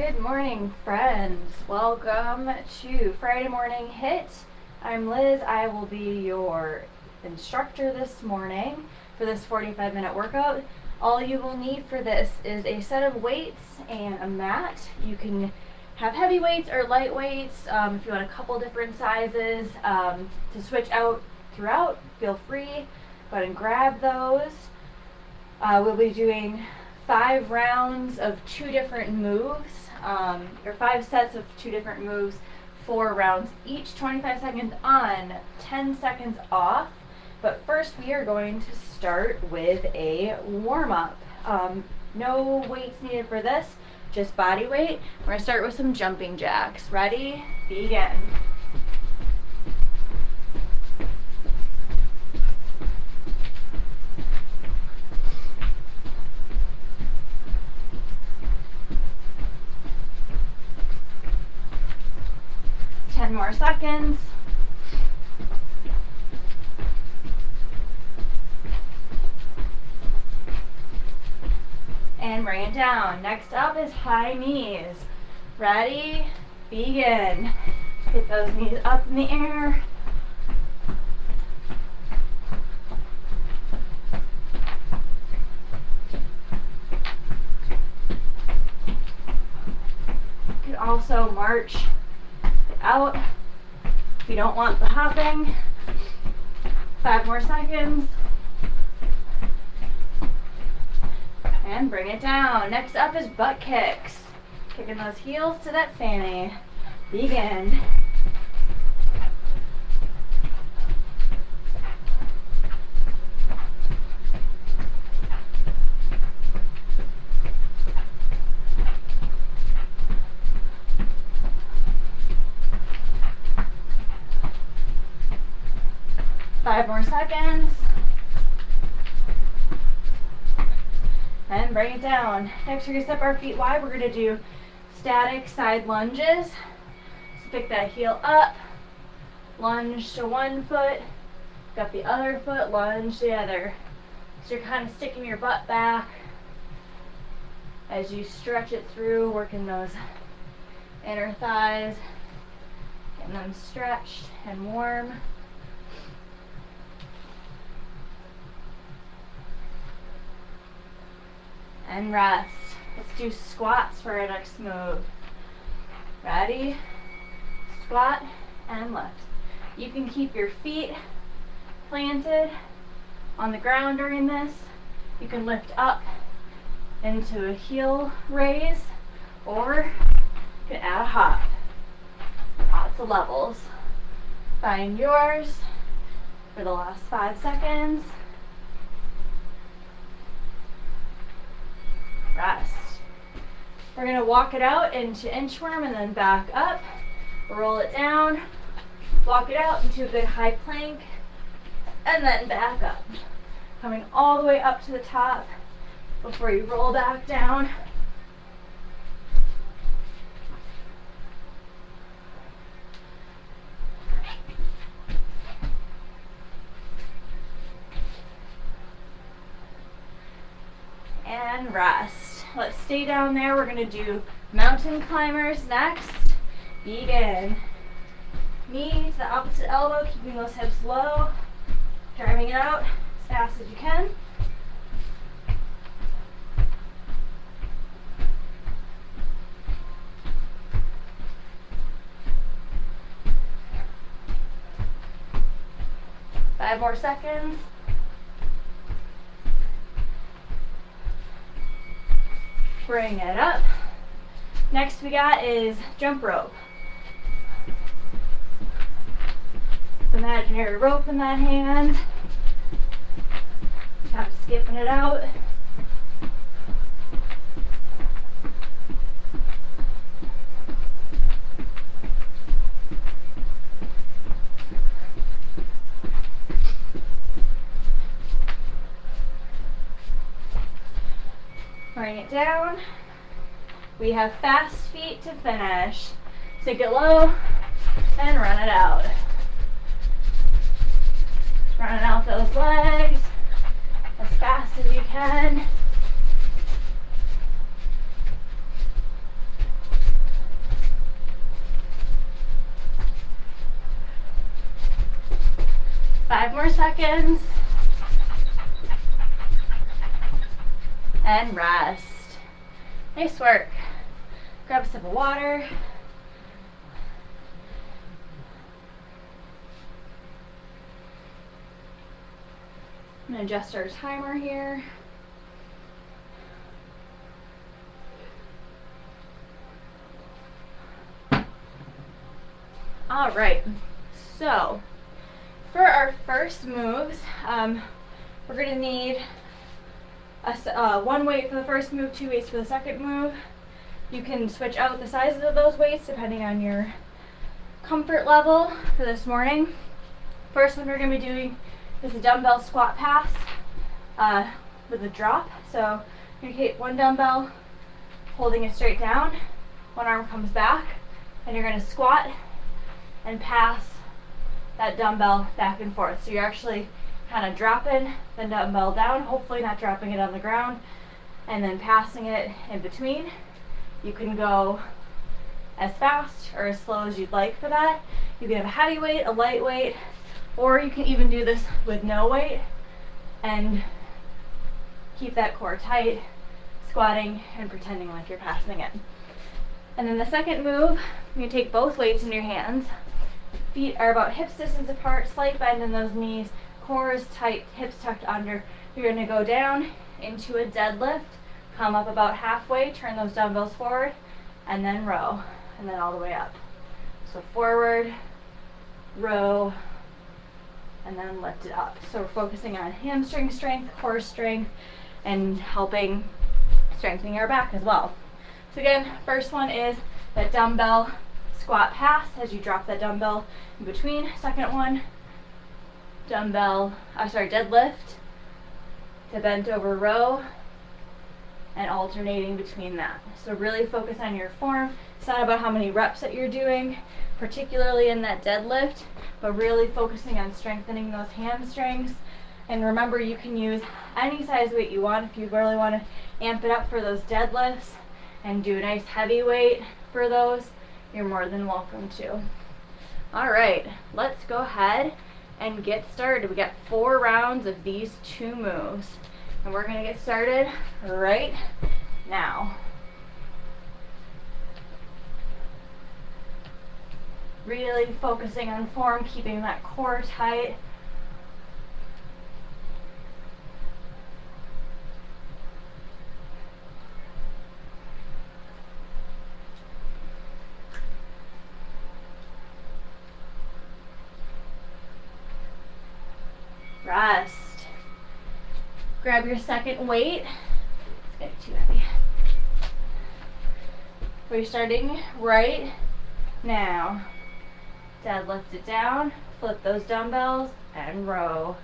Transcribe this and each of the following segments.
Good morning, friends. Welcome to Friday Morning HIIT. I'm Liz. I will be your instructor this morning for this 45-minute workout. All you will need for this is a set of weights and a mat. You can have heavy weights or light weights. If you want a couple different sizes to switch out throughout, feel free. Go ahead and grab those. We'll be doing 5 rounds of 2 different moves, or 5 sets of 2 different moves, 4 rounds each, 25 seconds on, 10 seconds off. But first we are going to start with a warm-up. No weights needed for this, just body weight. We're going to start with some jumping jacks. Ready? Begin. More seconds. And bring it down. Next up is high knees. Ready? Begin. Get those knees up in the air. You can also march out if you don't want the hopping. 5 more seconds. And bring it down. Next up is butt kicks. Kicking those heels to that fanny. Begin. Five more seconds. And bring it down. Next, we're going to step our feet wide. We're going to do static side lunges. So pick that heel up, lunge to one foot, got the other foot, lunge to the other. So you're kind of sticking your butt back as you stretch it through, working those inner thighs, getting them stretched and warm. And rest. Let's do squats for our next move. Ready? Squat and lift. You can keep your feet planted on the ground during this. You can lift up into a heel raise, or you can add a hop. Lots of levels. Find yours for the last 5 seconds. Rest. We're going to walk it out into inchworm and then back up. Roll it down. Walk it out into a good high plank. And then back up. Coming all the way up to the top before you roll back down. And rest. Let's stay down there. We're going to do mountain climbers next. Begin. Knee to the opposite elbow, keeping those hips low. Driving it out as fast as you can. Five more seconds. Bring it up. Next we got is jump rope. Imaginary rope in that hand. Kind of skipping it out. Bring it down. We have fast feet to finish. Sink it low and run it out. Running out those legs as fast as you can. seconds. And rest. Nice work. Grab a sip of water. I'm going to adjust our timer here. All right, so for our first moves, we're going to need one weight for the first move, 2 weights for the second move. You can switch out the sizes of those weights depending on your comfort level for this morning. First one we're going to be doing is a dumbbell squat pass with a drop. So you take one dumbbell, holding it straight down, one arm comes back, and you're going to squat and pass that dumbbell back and forth. So you're actually kind of dropping the dumbbell down, hopefully not dropping it on the ground, and then passing it in between. You can go as fast or as slow as you'd like for that. You can have a heavy weight, a light weight, or you can even do this with no weight and keep that core tight, squatting and pretending like you're passing it. And then the second move, you take both weights in your hands. Feet are about hips distance apart, slight bend in those knees, core is tight, hips tucked under. You're going to go down into a deadlift, come up about halfway, turn those dumbbells forward, and then row, and then all the way up. So forward, row, and then lift it up. So we're focusing on hamstring strength, core strength, and helping strengthening our back as well. So again, first one is that dumbbell squat pass as you drop that dumbbell in between. Second one, deadlift to bent over row and alternating between that. So really focus on your form. It's not about how many reps that you're doing, particularly in that deadlift, but really focusing on strengthening those hamstrings. And remember, you can use any size weight you want. If you really want to amp it up for those deadlifts and do a nice heavy weight for those, you're more than welcome to. All right, let's go ahead and get started. We got 4 rounds of these 2 moves, and we're gonna get started right now. Really focusing on form, keeping that core tight. Rest. Grab your second weight. It's getting too heavy. We're starting right now. Deadlift it down, flip those dumbbells, and row.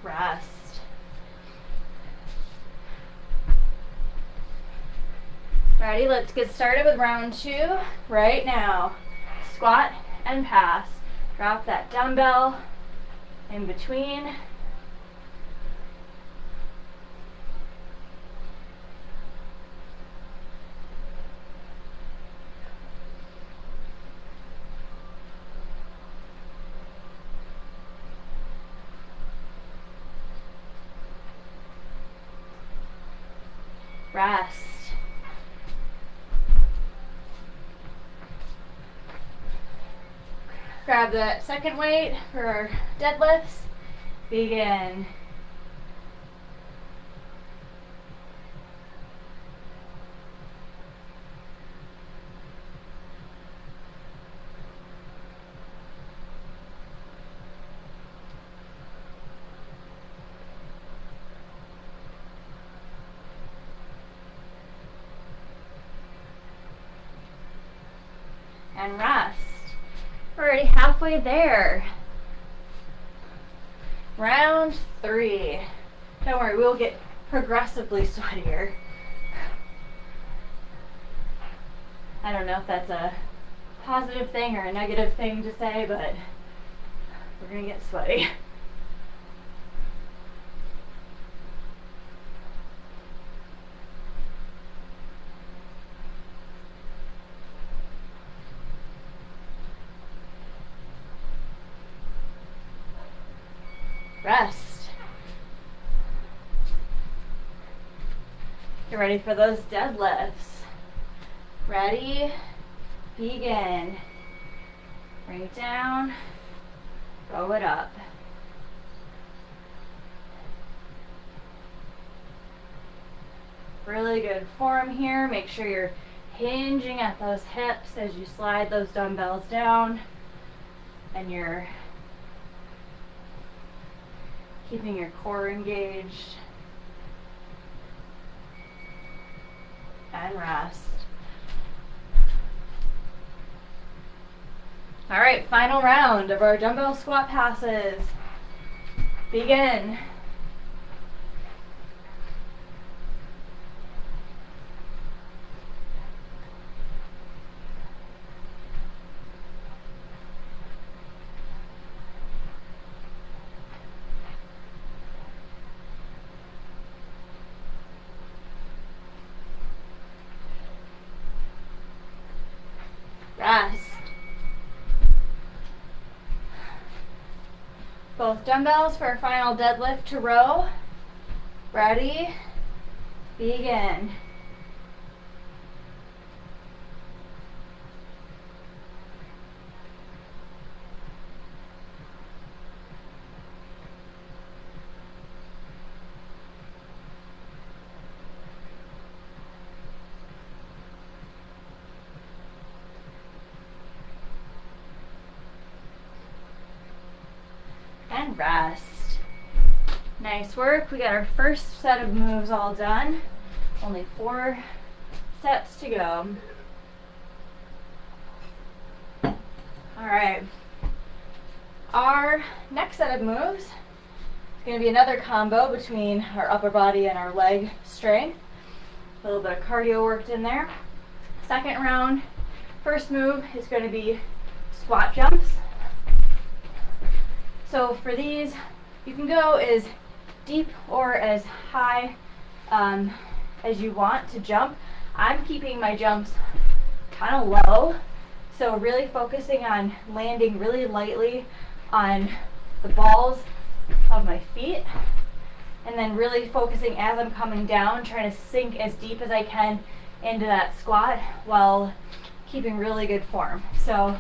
Rest. Ready? Let's get started with round 2 right now. Squat and pass. Drop that dumbbell in between. Rest. Grab that second weight for our deadlifts. Begin. And rest. We're already halfway there. Round 3. Don't worry, we'll get progressively sweatier. I don't know if that's a positive thing or a negative thing to say, but we're gonna get sweaty. Rest. Get ready for those deadlifts. Ready? Begin. Bring it down. Roll it up. Really good form here. Make sure you're hinging at those hips as you slide those dumbbells down, and you're keeping your core engaged. And rest. All right, final round of our dumbbell squat passes. Begin. Rest. Both dumbbells for our final deadlift to row. Ready? Begin. And rest. Nice work. We got our first set of moves all done. Only 4 sets to go. All right. Our next set of moves is going to be another combo between our upper body and our leg strength. A little bit of cardio worked in there. Second round, first move is going to be squat jumps. So for these, you can go as deep or as high as you want to jump. I'm keeping my jumps kind of low, so really focusing on landing really lightly on the balls of my feet, and then really focusing as I'm coming down, trying to sink as deep as I can into that squat while keeping really good form. So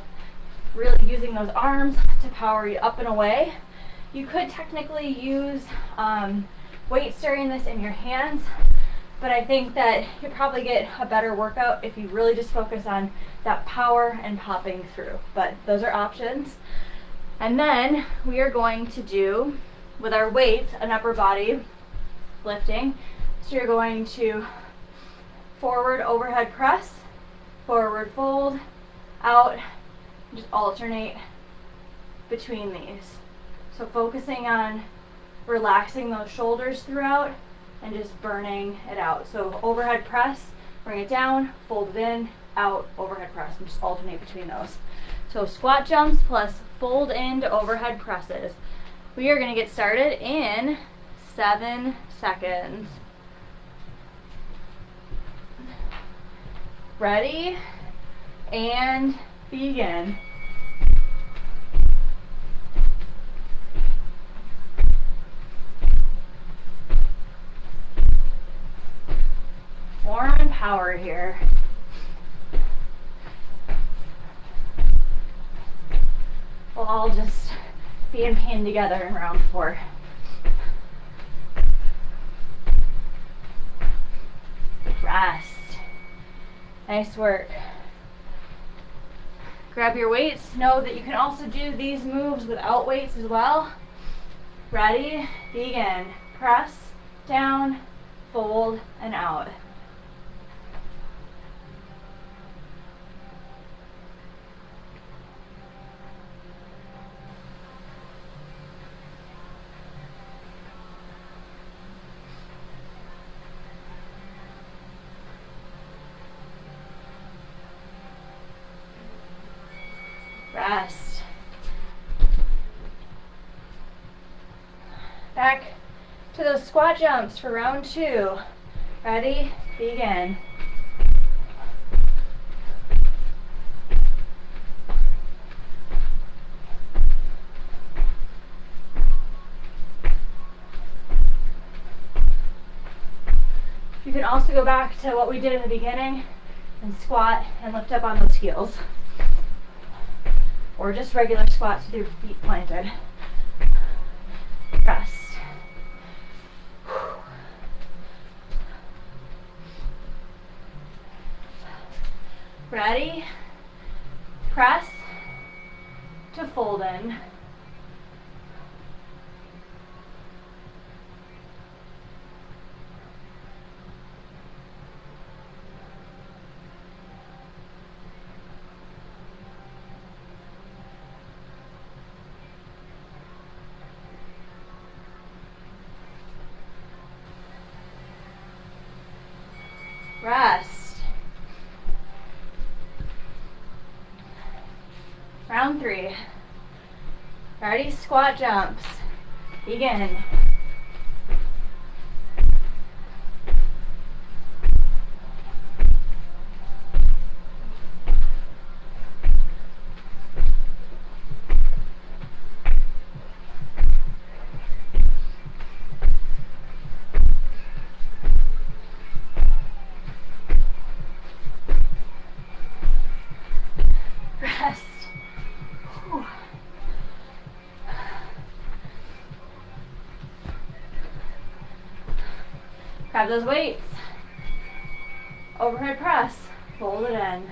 really using those arms to power you up and away. You could technically use weights during this in your hands, but I think that you'll probably get a better workout if you really just focus on that power and popping through. But those are options. And then we are going to do, with our weights, an upper body lifting. So you're going to forward overhead press, forward fold, out, just alternate between these. So focusing on relaxing those shoulders throughout and just burning it out. So overhead press, bring it down, fold it in, out, overhead press, and just alternate between those. So squat jumps plus fold into overhead presses. We are going to get started in 7 seconds. Ready? And begin. Form and power here. We'll all just be in pain together in round 4. Rest. Nice work. Grab your weights. Know that you can also do these moves without weights as well. Ready? Begin. Press, down, fold, and out. Back to those squat jumps for round 2. Ready? Begin. You can also go back to what we did in the beginning and squat and lift up on those heels. Or just regular squats with your feet planted. Rest. Ready? Press to fold in. Rest. Round 3. Ready? Squat jumps. Begin. Rest. Whew. Grab those weights. Overhead press. Fold it in.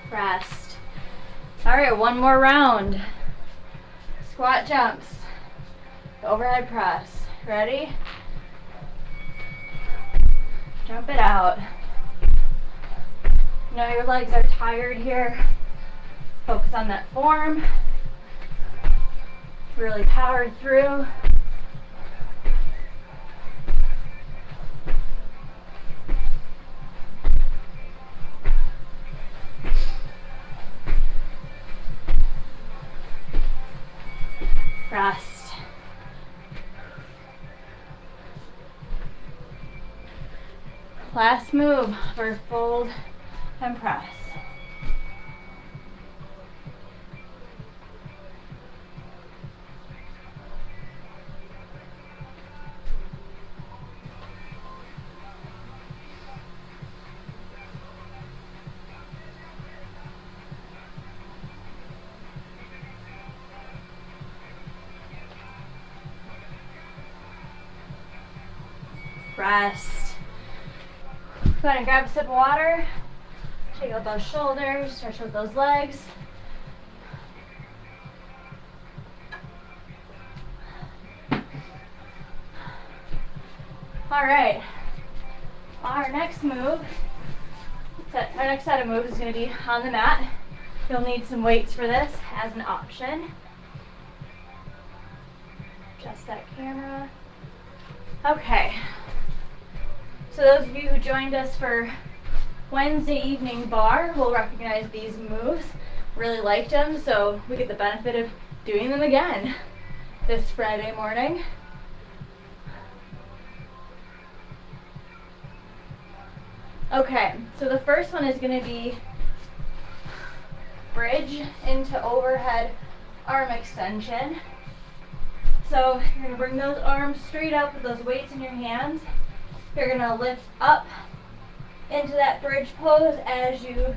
Rest. All right, one more round. Squat jumps. Overhead press. Ready? Jump it out. Know your legs are tired here. Focus on that form. Really power through. Rest. Last move for fold and press. Rest. Go ahead and grab a sip of water. Shake out those shoulders, stretch out those legs. All right. Our next move, our next set of moves is going to be on the mat. You'll need some weights for this as an option. Adjust that camera. Okay. So those of you who joined us for Wednesday evening bar will recognize these moves. Really liked them, so we get the benefit of doing them again this Friday morning. Okay, so the first one is going to be bridge into overhead arm extension. So you're going to bring those arms straight up with those weights in your hands. You're going to lift up into that bridge pose as you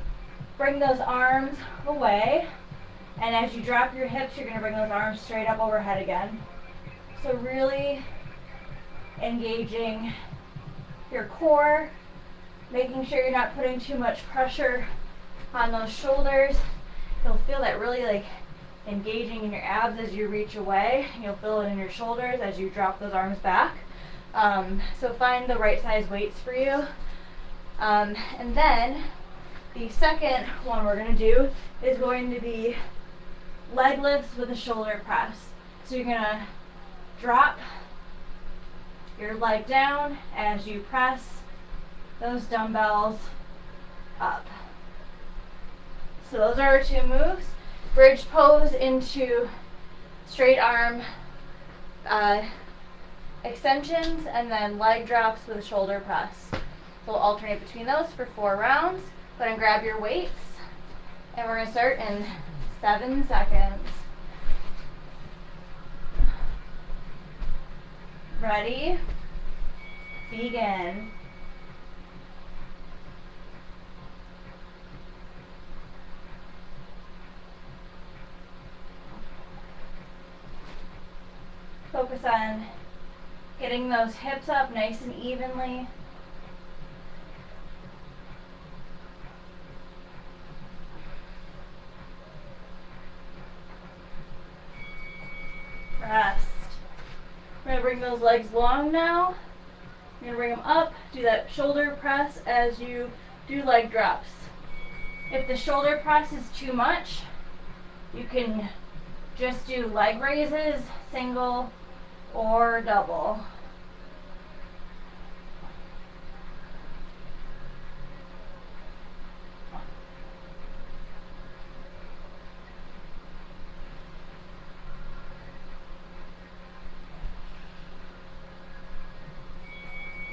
bring those arms away. And as you drop your hips, you're going to bring those arms straight up overhead again. So really engaging your core, making sure you're not putting too much pressure on those shoulders. You'll feel that really like engaging in your abs as you reach away. You'll feel it in your shoulders as you drop those arms back. So find the right size weights for you. And then The second one we're going to do is going to be leg lifts with a shoulder press. So you're going to drop your leg down as you press those dumbbells up. So those are our two moves. Bridge pose into straight arm extensions, and then leg drops with a shoulder press. So we'll alternate between those for 4 rounds. Go ahead and grab your weights, and we're going to start in 7 seconds. Ready? Begin. Focus on getting those hips up nice and evenly. Rest. We're going to bring those legs long now. You're going to bring them up, do that shoulder press as you do leg drops. If the shoulder press is too much, you can just do leg raises, single or double.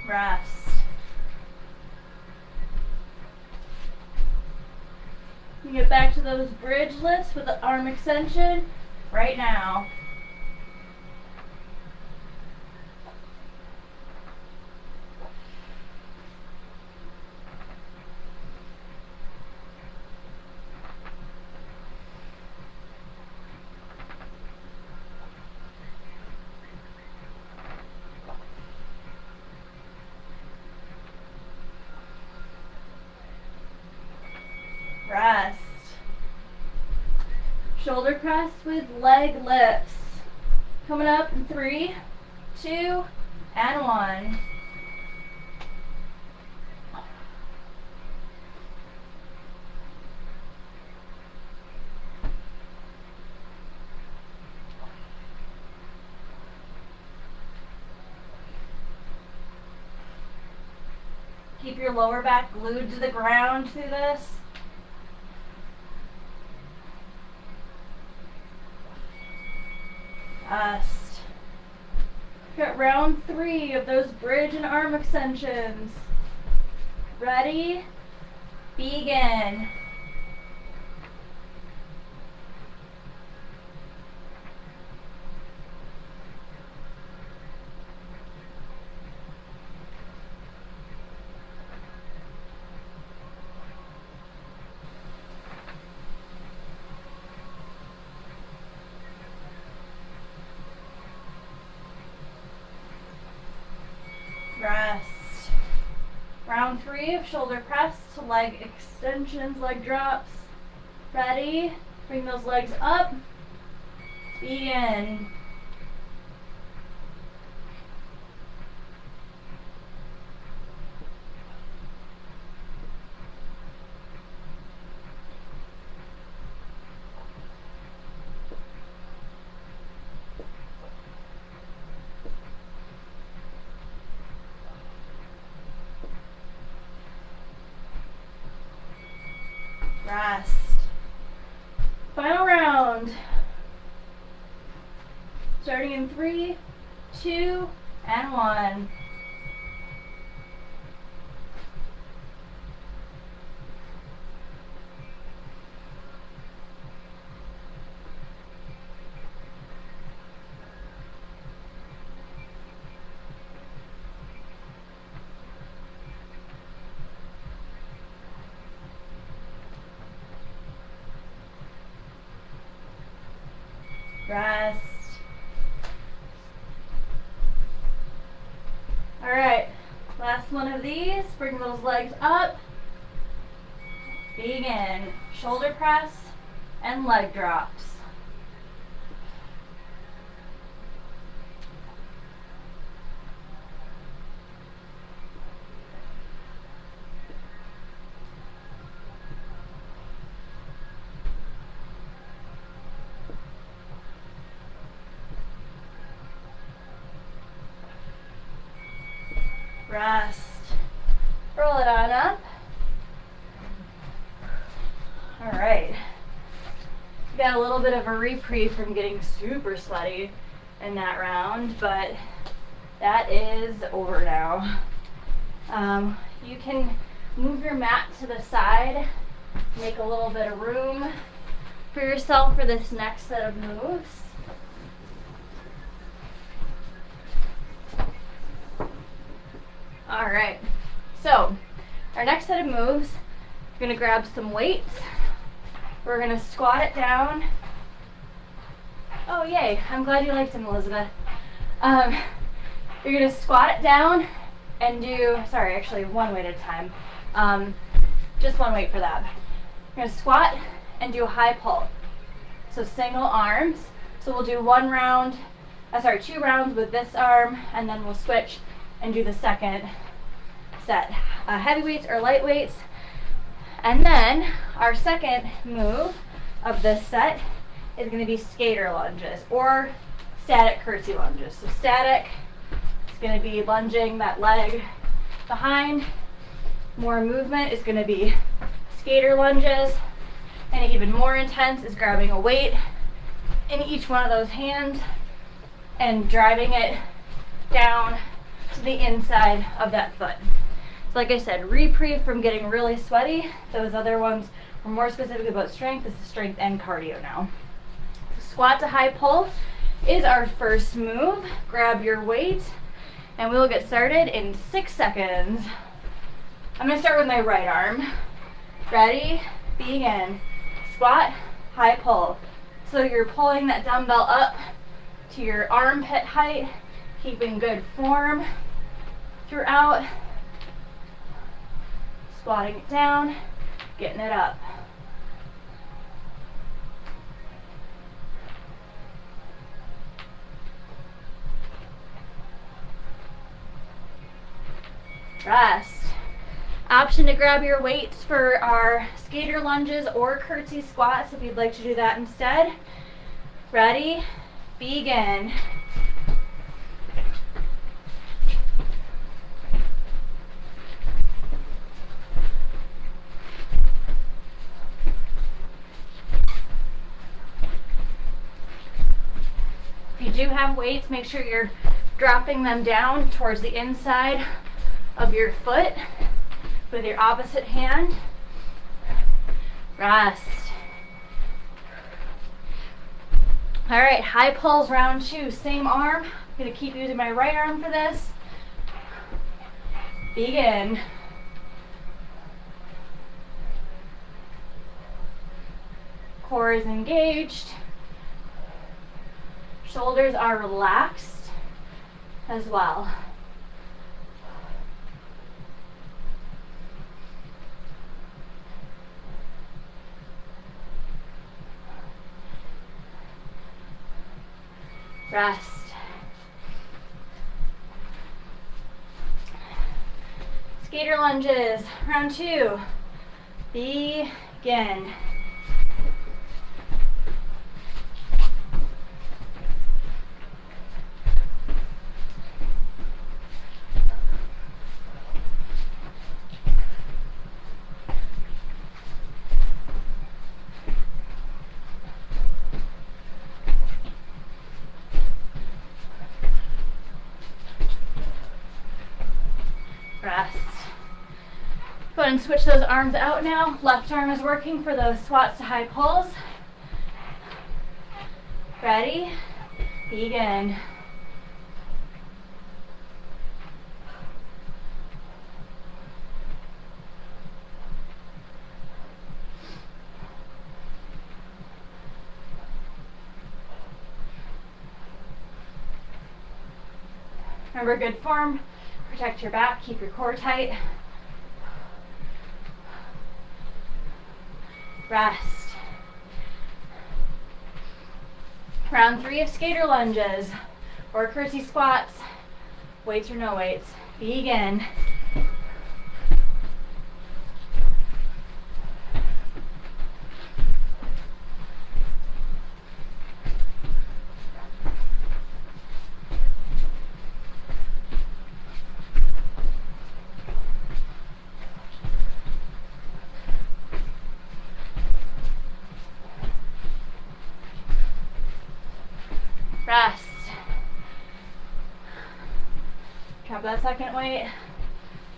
Rest. You get back to those bridge lifts with the arm extension right now. Rest. Shoulder press with leg lifts. Coming up in 3, 2, and 1. Keep your lower back glued to the ground through this. Rest. Got round 3 of those bridge and arm extensions. Ready? Begin. Rest. Round 3 of shoulder press to leg extensions, leg drops. Ready? Bring those legs up. Begin. Rest. Final round. Starting in 3, 2, and 1. Rest. All right, last one of these. Bring those legs up. Begin. Shoulder press and leg drops. Rest. Roll it on up. All right. Got a little bit of a reprieve from getting super sweaty in that round, but that is over now. You can move your mat to the side, make a little bit of room for yourself for this next set of moves. All right, so our next set of moves, you're gonna grab some weights. We're gonna squat it down. Oh yay, I'm glad you liked him, Elizabeth. You're gonna squat it down and do, sorry, actually one weight at a time. Just one weight for that. You're gonna squat and do a high pull. So single arms. So we'll do 2 rounds with this arm, and then we'll switch and do the second set. Heavy weights or light weights. And then our second move of this set is going to be skater lunges or static curtsy lunges. So static is going to be lunging that leg behind. More movement is going to be skater lunges. And even more intense is grabbing a weight in each one of those hands and driving it down to the inside of that foot. So like I said, reprieve from getting really sweaty. Those other ones were more specifically about strength. This is strength and cardio now. So squat to high pull is our first move. Grab your weight and we will get started in 6 seconds. I'm going to start with my right arm. Ready? Begin. Squat, high pull. So you're pulling that dumbbell up to your armpit height, keeping good form throughout. Squatting it down, getting it up. Rest. Option to grab your weights for our skater lunges or curtsy squats if you'd like to do that instead. Ready? Begin. If you do have weights, make sure you're dropping them down towards the inside of your foot with your opposite hand. Rest. All right, high pulls, round 2, same arm. I'm gonna keep using my right arm for this. Begin. Core is engaged. Shoulders are relaxed as well. Rest. Skater lunges, round 2. Begin. Rest. Go ahead and switch those arms out now. Left arm is working for those squats to high pulls. Ready? Begin. Remember, good form. Protect your back, keep your core tight. Rest. Round 3 of skater lunges or curtsy squats, weights or no weights. Begin. Rest. Drop that second weight.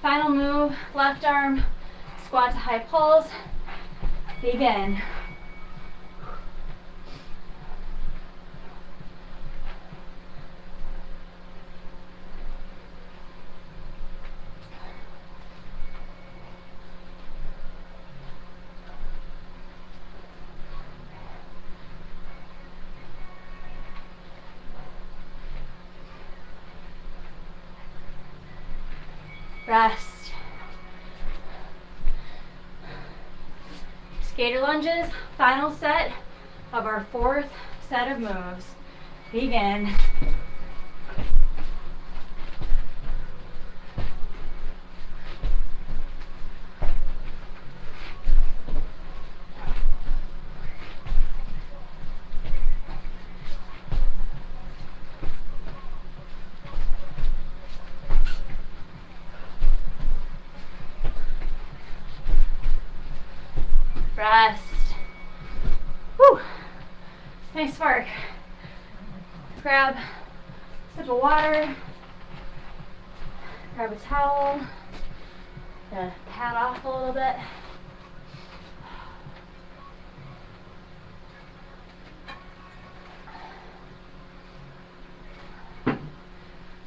Final move, left arm, squat to high pulse. Begin. Rest. Skater lunges, final set of our fourth set of moves. Begin. Rest. Whew. Nice work. Grab a sip of water. Grab a towel. Gonna pat off a little bit.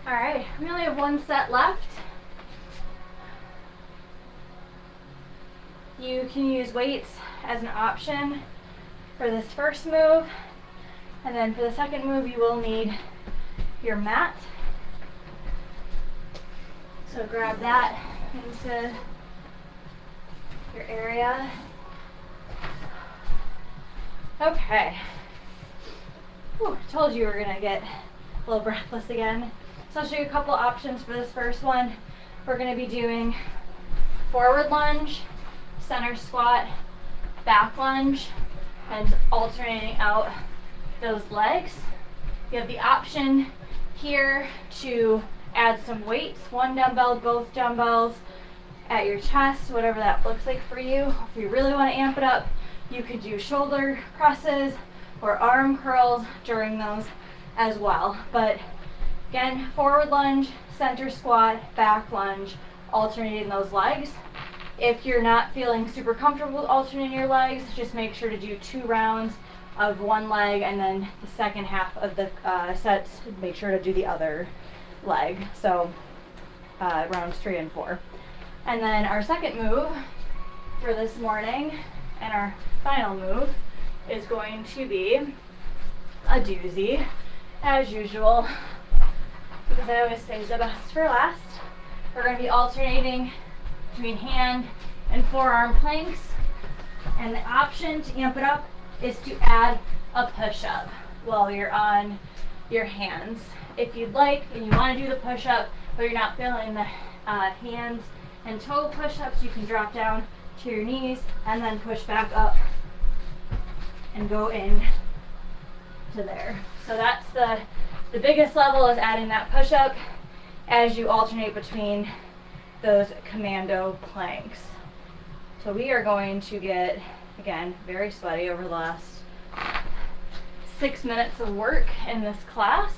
All right, we only have one set left. You can use weights as an option for this first move, and then for the second move you will need your mat. So grab that into your area. Okay. Whew, told you we were gonna get a little breathless again. So I'll show you a couple options for this first one. We're gonna be doing forward lunge, center squat, back lunge, and alternating out those legs. You have the option here to add some weights, one dumbbell, both dumbbells at your chest, whatever that looks like for you. If you really want to amp it up, you could do shoulder presses or arm curls during those as well. But again, forward lunge, center squat, back lunge, alternating those legs. If you're not feeling super comfortable with alternating your legs, just make sure to do 2 rounds of one leg, and then the second half of the sets, make sure to do the other leg. So rounds 3 and 4. And then our second move for this morning, and our final move, is going to be a doozy, as usual, because I always save the best for last. We're going to be alternating between hand and forearm planks, and the option to amp it up is to add a push-up while you're on your hands. If you'd like and you want to do the push-up but you're not feeling the hands and toe push-ups, you can drop down to your knees and then push back up and go in to there. So that's the biggest level, is adding that push-up as you alternate between those commando planks. So we are going to get, again, very sweaty over the last 6 minutes of work in this class.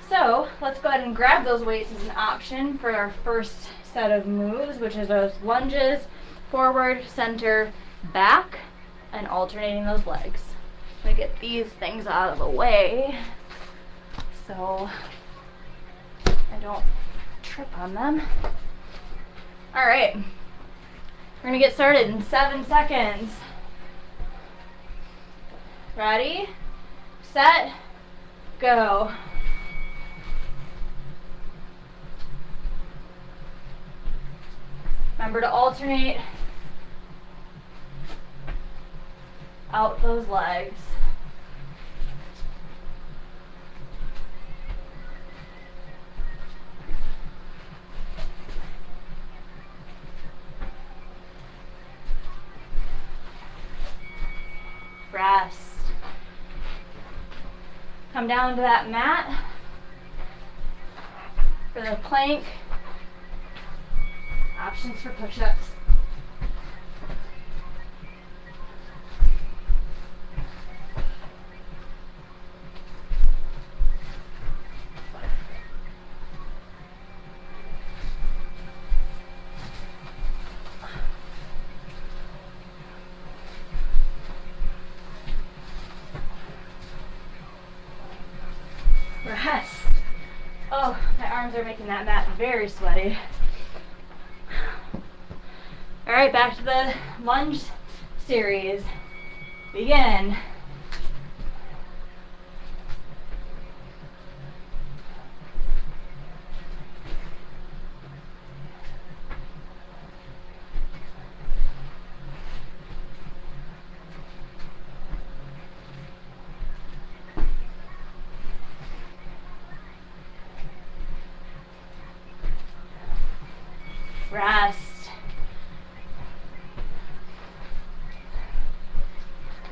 So let's go ahead and grab those weights as an option for our first set of moves, which is those lunges, forward, center, back, and alternating those legs. I'm gonna get these things out of the way so I don't trip on them. All right, we're gonna get started in 7 seconds. Ready, set, go. Remember to alternate out those legs. Rest. Come down to that mat for the plank. Options for push-ups. are making that mat very sweaty. All right, back to the lunge series. Begin. Rest.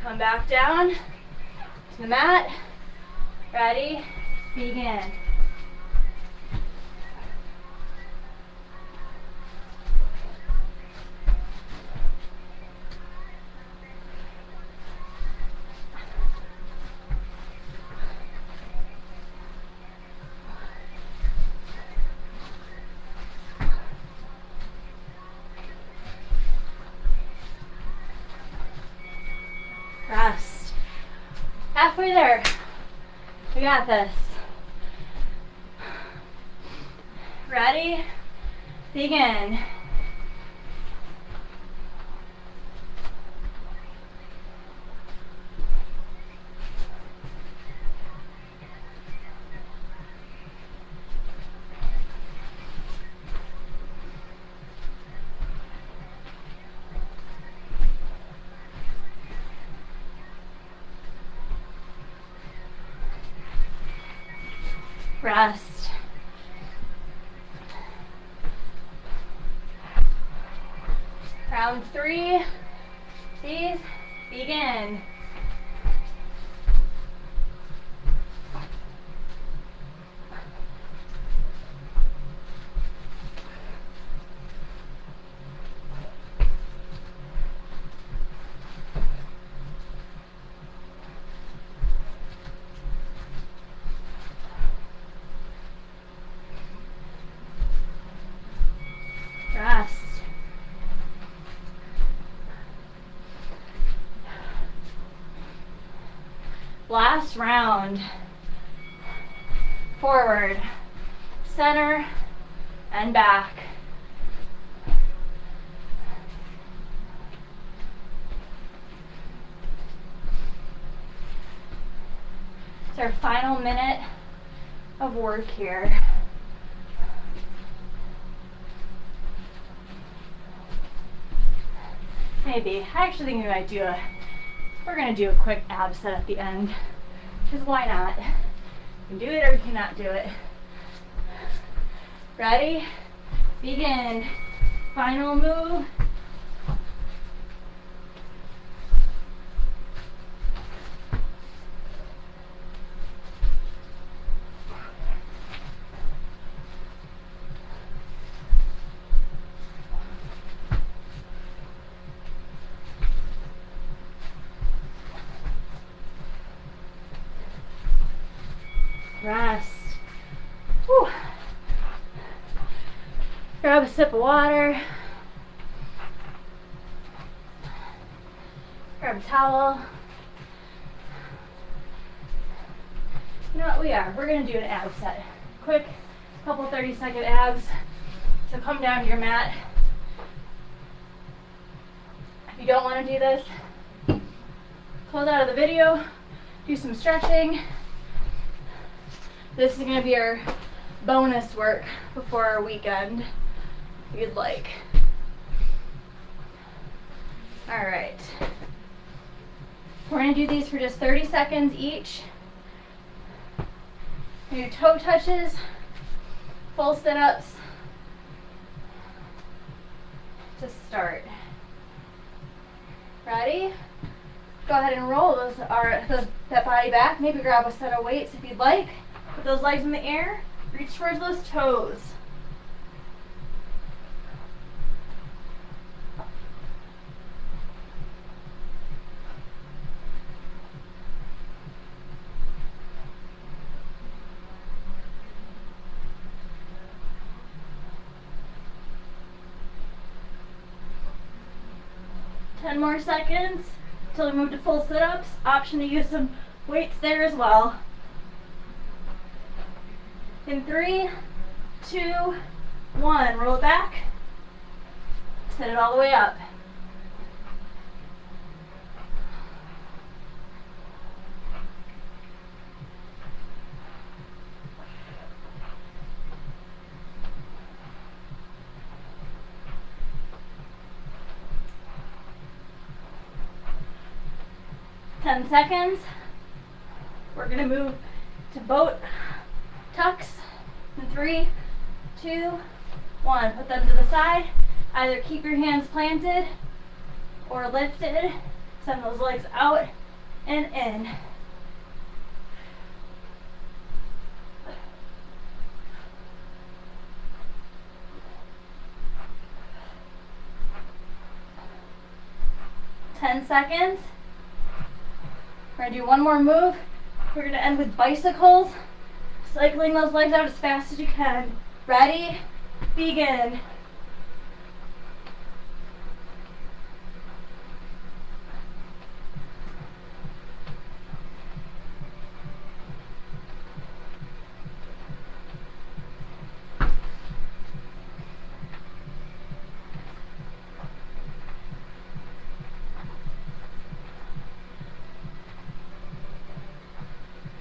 Come back down to the mat. Ready? Begin. Rest. Halfway there. We got this. Ready? Begin. Rest. Round 3. These. Begin. Rest. Last round. Forward, center, and back. It's our final minute of work here. Maybe. I actually think we're gonna do a quick ab set at the end. Because why not? You can do it or you cannot do it. Ready? Begin. Final move. Rest. Whew. Grab a sip of water. Grab a towel. You know what we're going to do an ab set. Quick, couple 30-second abs. So come down to your mat. If you don't want to do this, close out of the video, do some stretching. This is going to be our bonus work before our weekend, if you'd like. Alright. We're going to do these for just 30 seconds each. Do toe touches, full sit-ups to start. Ready? Go ahead and roll that body back. Maybe grab a set of weights if you'd like. Put those legs in the air, reach towards those toes. Ten more seconds until we move to full sit-ups. Option to use some weights there as well. In 3, 2, 1. Roll it back. Set it all the way up. Seconds. We're going to move to boat tucks in 3, 2, 1. Put them to the side. Either keep your hands planted or lifted. Send those legs out and in. Seconds. We're going to do one more move. We're going to end with bicycles. Cycling those legs out as fast as you can. Ready? Begin.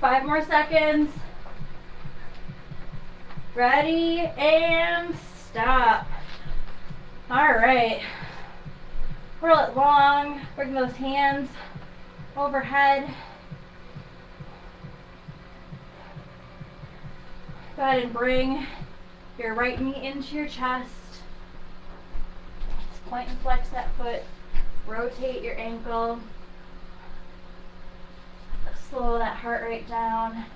Five more seconds. Ready and stop. All right. Roll it long. Bring those hands overhead. Go ahead and bring your right knee into your chest. Let's point and flex that foot. Rotate your ankle. Slow that heart rate down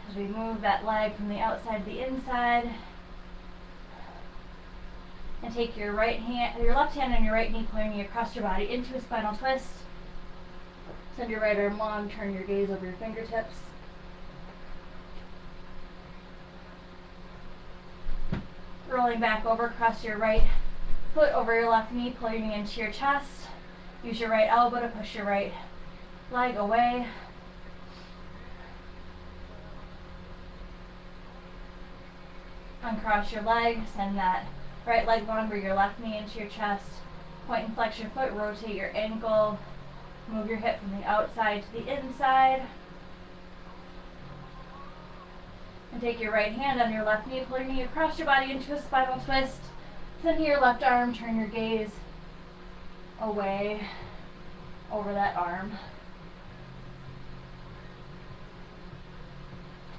as we move that leg from the outside to the inside. And take your left hand and your right knee, pointing across your body into a spinal twist. Send your right arm long, turn your gaze over your fingertips. Rolling back over, cross your right foot over your left knee, pull your knee into your chest. Use your right elbow to push your right leg away. Uncross your leg, send that right leg long, bring your left knee into your chest. Point and flex your foot, rotate your ankle. Move your hip from the outside to the inside. And take your right hand on your left knee, pull your knee across your body into a spinal twist. Send your left arm, turn your gaze away over that arm.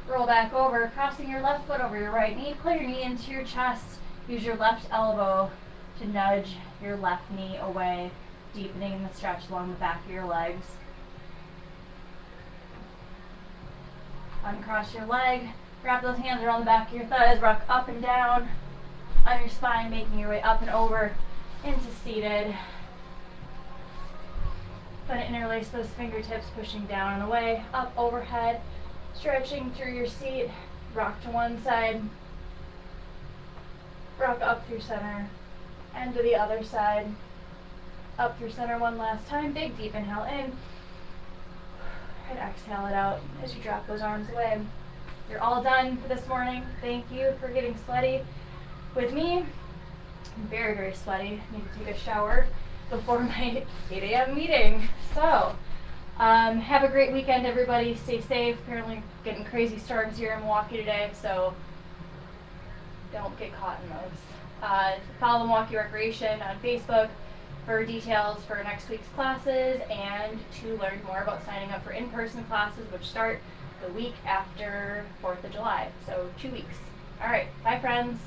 Roll back over, crossing your left foot over your right knee. Pull your knee into your chest. Use your left elbow to nudge your left knee away, deepening the stretch along the back of your legs. Uncross your leg. Wrap those hands around the back of your thighs. Rock up and down on your spine, making your way up and over into seated. Then interlace those fingertips, pushing down and away, up overhead. Stretching through your seat, rock to one side, rock up through center, and to the other side, up through center one last time. Big deep inhale in, and exhale it out as you drop those arms away. You're all done for this morning. Thank you for getting sweaty with me. I'm very, very sweaty. Need to take a shower before my 8 a.m. meeting. So, have a great weekend, everybody. Stay safe. Apparently getting crazy storms here in Milwaukee today, so don't get caught in those. Follow Milwaukee Recreation on Facebook for details for next week's classes and to learn more about signing up for in-person classes, which start the week after 4th of July, so 2 weeks. All right, bye friends.